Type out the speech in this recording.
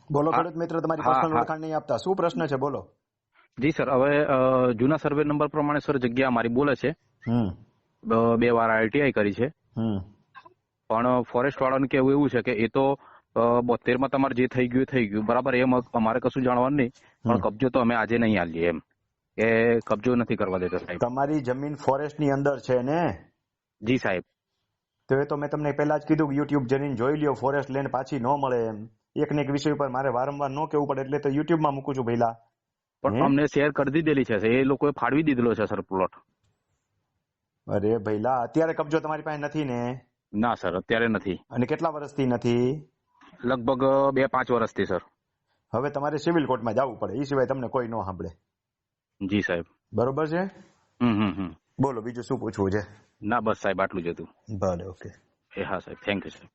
બોલો હા ખેડૂત મિત્ર, તમારી હા પર્સનલ હા ઓળખાણ નહીં આપતા, શું પ્રશ્ન છે બોલો. જી સર, હવે જૂના સર્વે નંબર પ્રમાણે સર જગ્યા અમારી બોલે છે. હમ 2 વાર આઈટીઆઈ કરી છે, હમ પણ ફોરેસ્ટ વાળાનું કેવું એવું છે કે એ તો 72 તમારે જે થઈ ગયું એ થઈ ગયું બરાબર, એમ અમારે કશું જાણવાનું નહીં, પણ હમ કબજો તો અમે આજે નહીં આલીએ એમ, કે કબજો નથી કરવા દેતા સાહેબ. તમારી જમીન ફોરેસ્ટ ની અંદર છે ને? જી સાહેબ. તો એ તો મેં તમને પહેલા જ કીધું કે યુટ્યુબ જઈને જોઈ લ્યો, ફોરેસ્ટ લેન્ડ પાછી ન મળે એમ. એક ને એક વિષય ઉપર મારે વારંવાર ન કહેવું પડે એટલે તો યુટ્યુબમાં મૂકું છું પહેલા. પણ હે અમને શેર કરી દીધેલી છે, એ લોકોએ ફાળવી દીધેલો છે સર પ્લોટ. અરે ભઈલા, અત્યારે કબજો તમારી પાસે નથી ને? ના સર, અત્યારે નથી. અને કેટલા વર્ષથી નથી? લગભગ 2-5 વર્ષથી સર. હવે તમારે સિવિલ કોર્ટમાં જવું પડે, એ સિવાય તમને કોઈ ન સાંભળે. જી સાહેબ. બરોબર છે? હમ. બોલો બીજું શું પૂછવું છે? ના બસ સાહેબ, આટલું જ હતું. ભલે, ઓકે. હા સાહેબ, થેન્ક યુ સાહેબ.